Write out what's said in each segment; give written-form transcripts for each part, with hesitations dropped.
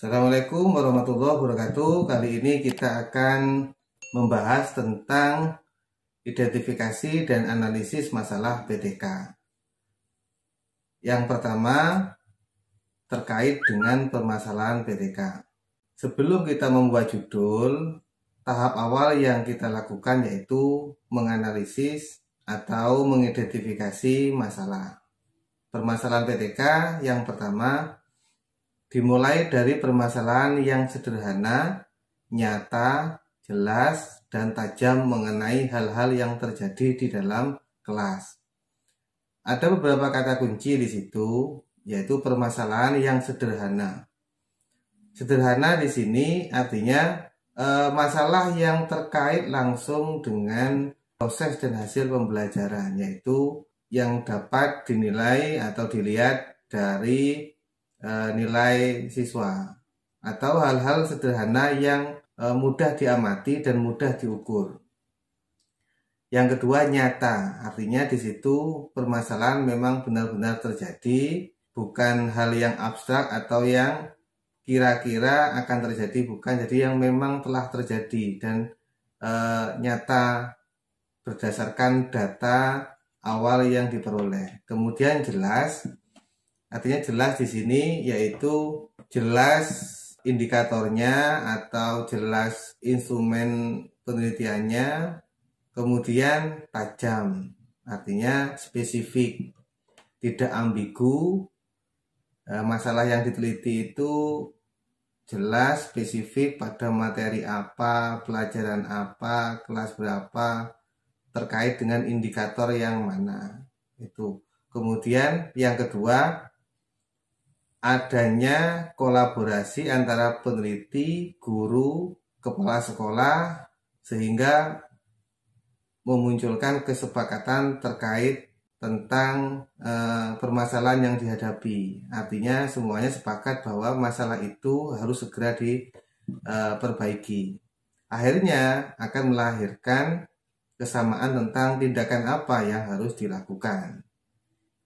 Assalamualaikum warahmatullahi wabarakatuh. Kali ini kita akan membahas tentang identifikasi dan analisis masalah PTK. Yang pertama terkait dengan permasalahan PTK. Sebelum kita membuat judul, tahap awal yang kita lakukan yaitu menganalisis atau mengidentifikasi masalah. Permasalahan PTK yang pertama dimulai dari permasalahan yang sederhana, nyata, jelas, dan tajam mengenai hal-hal yang terjadi di dalam kelas. Ada beberapa kata kunci di situ, yaitu permasalahan yang sederhana. Sederhana di sini artinya masalah yang terkait langsung dengan proses dan hasil pembelajaran, yaitu yang dapat dinilai atau dilihat dari nilai siswa atau hal-hal sederhana yang mudah diamati dan mudah diukur. Yang kedua nyata, artinya di situ permasalahan memang benar-benar terjadi, bukan hal yang abstrak atau yang kira-kira akan terjadi, bukan, jadi yang memang telah terjadi dan nyata berdasarkan data awal yang diperoleh. Kemudian jelas, artinya jelas di sini yaitu jelas indikatornya atau jelas instrumen penelitiannya. Kemudian tajam, artinya spesifik, tidak ambigu. Masalah yang diteliti itu jelas, spesifik pada materi apa, pelajaran apa, kelas berapa, terkait dengan indikator yang mana. Itu. Kemudian yang kedua, adanya kolaborasi antara peneliti, guru, kepala sekolah sehingga memunculkan kesepakatan terkait tentang permasalahan yang dihadapi. Artinya semuanya sepakat bahwa masalah itu harus segera diperbaiki. Akhirnya akan melahirkan kesamaan tentang tindakan apa yang harus dilakukan.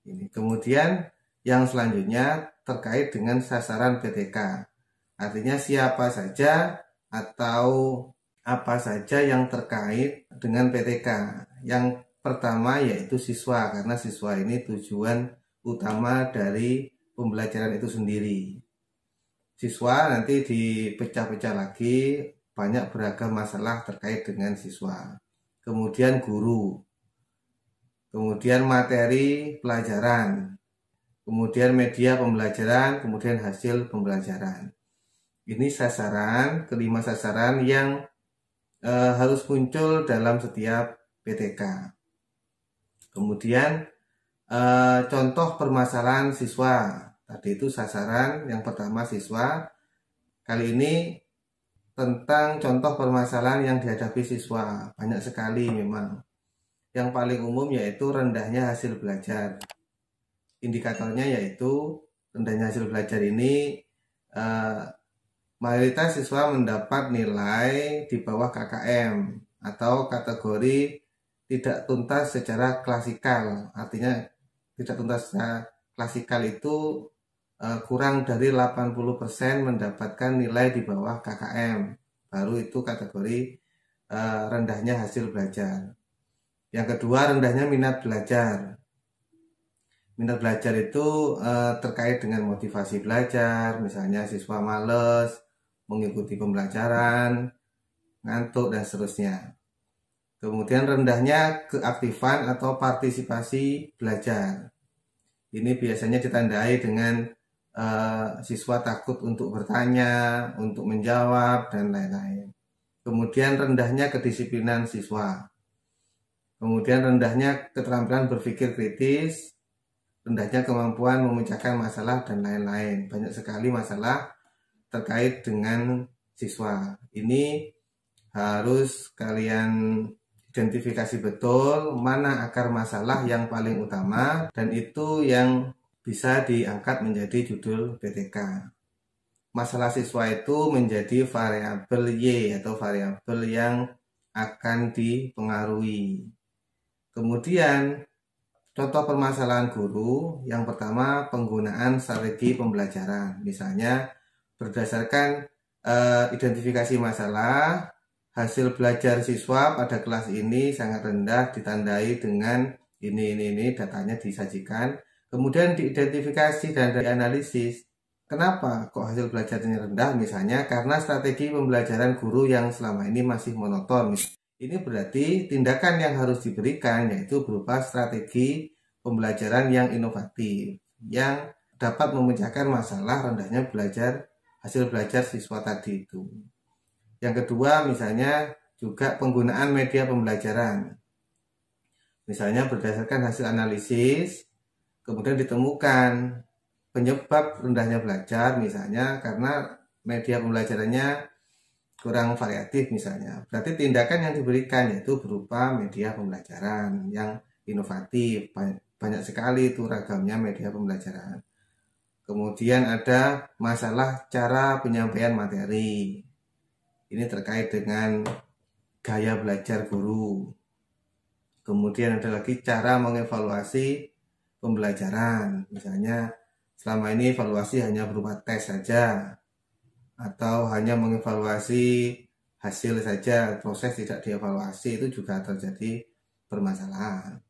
Ini. Kemudian yang selanjutnya terkait dengan sasaran PTK. Artinya siapa saja atau apa saja yang terkait dengan PTK. Yang pertama yaitu siswa, karena siswa ini tujuan utama dari pembelajaran itu sendiri. Siswa nanti dipecah-pecah lagi, banyak beragam masalah terkait dengan siswa. Kemudian guru. Kemudian materi pelajaran. Kemudian media pembelajaran, kemudian hasil pembelajaran. Ini sasaran, kelima sasaran yang harus muncul dalam setiap PTK. Kemudian contoh permasalahan siswa. Tadi itu sasaran yang pertama siswa. Kali ini tentang contoh permasalahan yang dihadapi siswa. Banyak sekali memang. Yang paling umum yaitu rendahnya hasil belajar. Indikatornya yaitu rendahnya hasil belajar ini mayoritas siswa mendapat nilai di bawah KKM atau kategori tidak tuntas secara klasikal. Artinya tidak tuntas secara klasikal itu kurang dari 80% mendapatkan nilai di bawah KKM. Baru itu kategori rendahnya hasil belajar. Yang kedua rendahnya minat belajar. Minat belajar itu terkait dengan motivasi belajar, misalnya siswa males mengikuti pembelajaran, ngantuk, dan seterusnya. Kemudian rendahnya keaktifan atau partisipasi belajar. Ini biasanya ditandai dengan siswa takut untuk bertanya, untuk menjawab, dan lain-lain. Kemudian rendahnya kedisiplinan siswa. Kemudian rendahnya keterampilan berpikir kritis, rendahnya kemampuan memecahkan masalah, dan lain-lain. Banyak sekali masalah terkait dengan siswa. Ini harus kalian identifikasi betul mana akar masalah yang paling utama, dan itu yang bisa diangkat menjadi judul PTK. Masalah siswa itu menjadi variabel Y atau variabel yang akan dipengaruhi. Kemudian contoh permasalahan guru, yang pertama penggunaan strategi pembelajaran. Misalnya berdasarkan identifikasi masalah, hasil belajar siswa pada kelas ini sangat rendah, ditandai dengan ini datanya disajikan. Kemudian diidentifikasi dan dianalisis. Kenapa kok hasil belajarnya rendah? Misalnya karena strategi pembelajaran guru yang selama ini masih monoton. Ini berarti tindakan yang harus diberikan yaitu berupa strategi pembelajaran yang inovatif, yang dapat memecahkan masalah rendahnya hasil belajar siswa tadi itu. Yang kedua, misalnya juga penggunaan media pembelajaran. Misalnya berdasarkan hasil analisis, kemudian ditemukan penyebab rendahnya belajar, misalnya karena media pembelajarannya kurang variatif misalnya. Berarti tindakan yang diberikan yaitu berupa media pembelajaran yang inovatif. Banyak sekali itu ragamnya media pembelajaran. Kemudian ada masalah cara penyampaian materi. Ini terkait dengan gaya belajar guru. Kemudian ada lagi cara mengevaluasi pembelajaran. Misalnya selama ini evaluasi hanya berupa tes saja, atau hanya mengevaluasi hasil saja, proses tidak dievaluasi, itu juga terjadi permasalahan.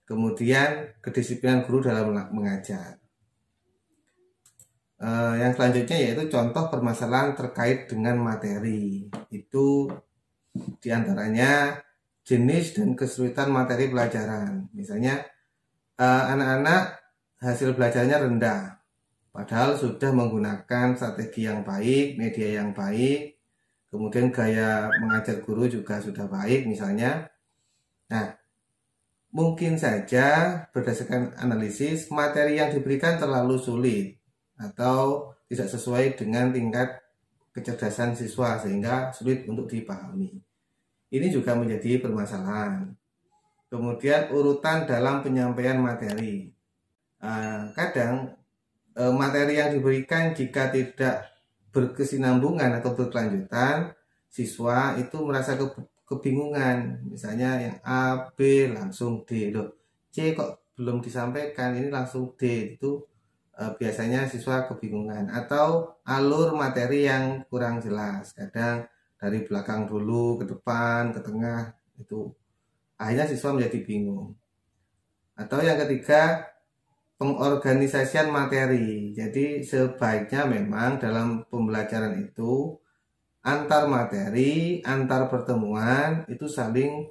Kemudian kedisiplinan guru dalam mengajar. Yang selanjutnya yaitu contoh permasalahan terkait dengan materi. Itu diantaranya jenis dan kesulitan materi pelajaran. Misalnya anak-anak hasil belajarnya rendah, padahal sudah menggunakan strategi yang baik, media yang baik, kemudian gaya mengajar guru juga sudah baik misalnya. Nah, mungkin saja berdasarkan analisis materi yang diberikan terlalu sulit atau tidak sesuai dengan tingkat kecerdasan siswa sehingga sulit untuk dipahami. Ini juga menjadi permasalahan. Kemudian urutan dalam penyampaian materi. Kadang materi yang diberikan jika tidak berkesinambungan atau berkelanjutan, siswa itu merasa kebingungan. Misalnya yang A, B langsung D, loh C kok belum disampaikan, ini langsung D. Itu biasanya siswa kebingungan. Atau alur materi yang kurang jelas, kadang dari belakang dulu ke depan ke tengah, itu akhirnya siswa menjadi bingung. Atau yang ketiga, pengorganisasian materi. Jadi sebaiknya memang dalam pembelajaran itu antar materi, antar pertemuan itu saling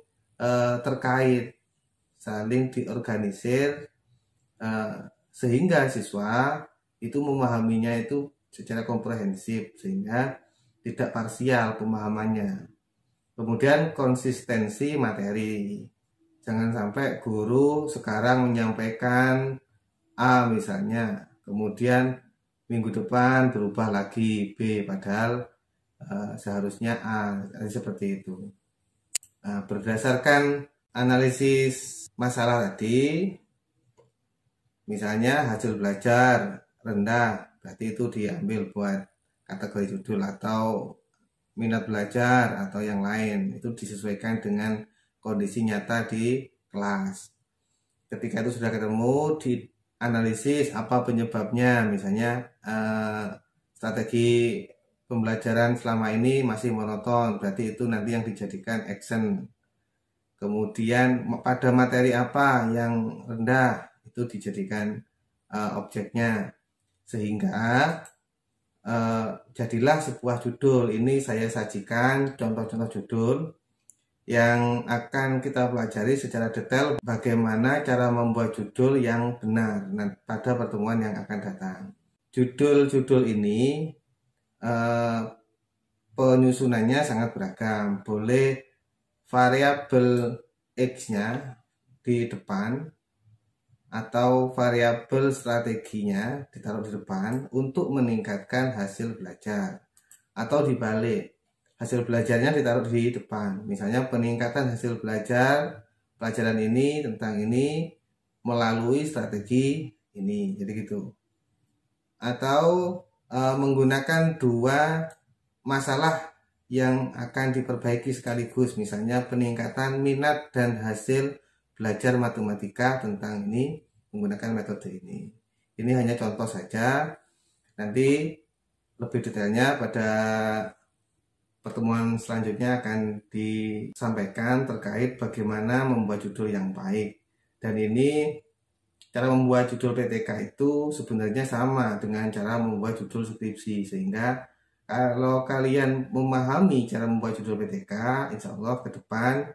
terkait, saling diorganisir, sehingga siswa itu memahaminya itu secara komprehensif, sehingga tidak parsial pemahamannya. Kemudian konsistensi materi. Jangan sampai guru sekarang menyampaikan A misalnya, kemudian minggu depan berubah lagi B, padahal seharusnya A, seperti itu. Berdasarkan analisis masalah tadi, misalnya hasil belajar rendah, berarti itu diambil buat kategori judul, atau minat belajar atau yang lain, itu disesuaikan dengan kondisi nyata di kelas. Ketika itu sudah ketemu, dianalisis apa penyebabnya. Misalnya strategi pembelajaran selama ini masih monoton, berarti itu nanti yang dijadikan action. Kemudian pada materi apa yang rendah, itu dijadikan objeknya, sehingga jadilah sebuah judul. Ini saya sajikan contoh-contoh judul yang akan kita pelajari secara detail bagaimana cara membuat judul yang benar pada pertemuan yang akan datang. Judul-judul ini penyusunannya sangat beragam. Boleh variabel X-nya di depan atau variabel strateginya ditaruh di depan untuk meningkatkan hasil belajar, atau dibalik, hasil belajarnya ditaruh di depan. Misalnya peningkatan hasil belajar pelajaran ini tentang ini melalui strategi ini, jadi gitu. Atau menggunakan dua masalah yang akan diperbaiki sekaligus, misalnya peningkatan minat dan hasil belajar matematika tentang ini menggunakan metode ini. Ini hanya contoh saja. Nanti lebih detailnya pada pertemuan selanjutnya akan disampaikan terkait bagaimana membuat judul yang baik. Dan ini cara membuat judul PTK itu sebenarnya sama dengan cara membuat judul skripsi. Sehingga kalau kalian memahami cara membuat judul PTK, insya Allah ke depan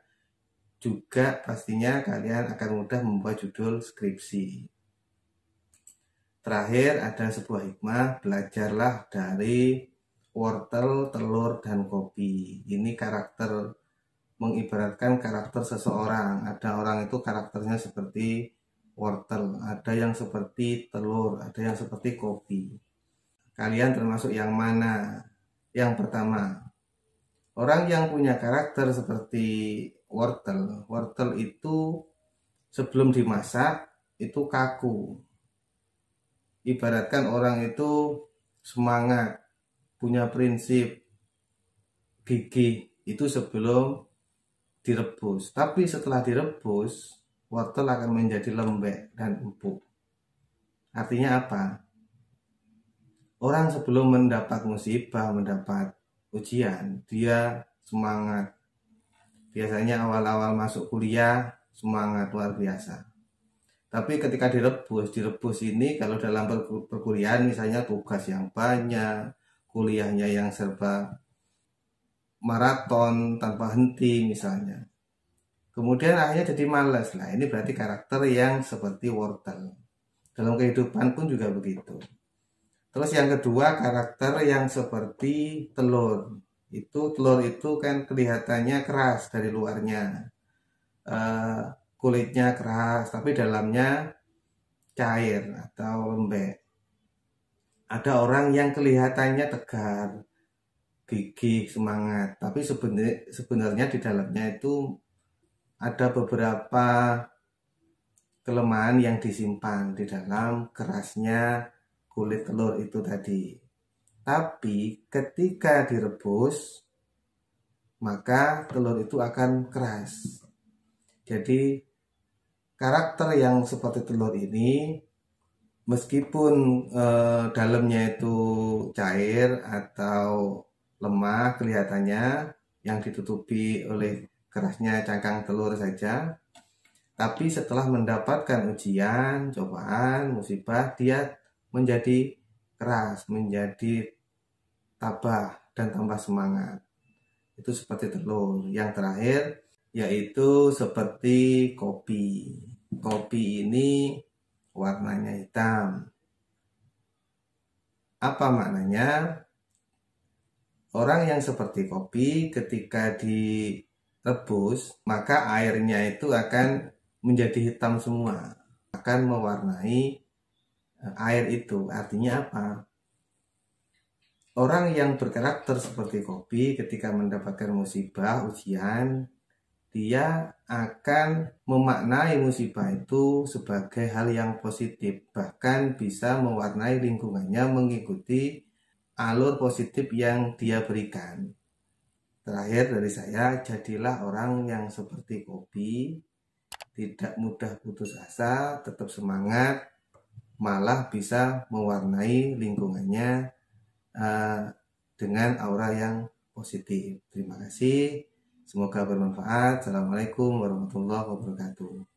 juga pastinya kalian akan mudah membuat judul skripsi. Terakhir ada sebuah hikmah, belajarlah dari wortel, telur, dan kopi. Ini karakter, mengibaratkan karakter seseorang. Ada orang itu karakternya seperti wortel, ada yang seperti telur, ada yang seperti kopi. Kalian termasuk yang mana? Yang pertama, orang yang punya karakter seperti wortel. Wortel itu sebelum dimasak itu kaku. Ibaratkan orang itu semangat, punya prinsip, gigih itu sebelum direbus. Tapi setelah direbus, wortel akan menjadi lembek dan empuk. Artinya apa? Orang sebelum mendapat musibah, mendapat ujian, dia semangat. Biasanya awal-awal masuk kuliah semangat luar biasa. Tapi ketika direbus ini kalau dalam perkuliahan misalnya tugas yang banyak, kuliahnya yang serba maraton tanpa henti misalnya. Kemudian akhirnya jadi malas. Nah, ini berarti karakter yang seperti wortel. Dalam kehidupan pun juga begitu. Terus yang kedua, karakter yang seperti telur. Telur itu kan kelihatannya keras dari luarnya. Kulitnya keras, tapi dalamnya cair atau lembek. Ada orang yang kelihatannya tegar, gigih, semangat, tapi sebenarnya di dalamnya itu ada beberapa kelemahan yang disimpan di dalam kerasnya kulit telur itu tadi. Tapi ketika direbus, maka telur itu akan keras. Jadi karakter yang seperti telur ini, meskipun dalamnya itu cair atau lemah kelihatannya, yang ditutupi oleh kerasnya cangkang telur saja, tapi setelah mendapatkan ujian, cobaan, musibah, dia menjadi keras, menjadi tabah dan tambah semangat. Itu seperti telur. Yang terakhir yaitu seperti kopi. Kopi ini warnanya hitam. Apa maknanya? Orang yang seperti kopi ketika direbus, maka airnya itu akan menjadi hitam semua, akan mewarnai air itu. Artinya apa? Orang yang berkarakter seperti kopi ketika mendapatkan musibah, ujian, dia akan memaknai musibah itu sebagai hal yang positif, bahkan bisa mewarnai lingkungannya mengikuti alur positif yang dia berikan. Terakhir dari saya, jadilah orang yang seperti kopi, tidak mudah putus asa, tetap semangat, malah bisa mewarnai lingkungannya dengan aura yang positif. Terima kasih. Semoga bermanfaat. Assalamualaikum warahmatullahi wabarakatuh.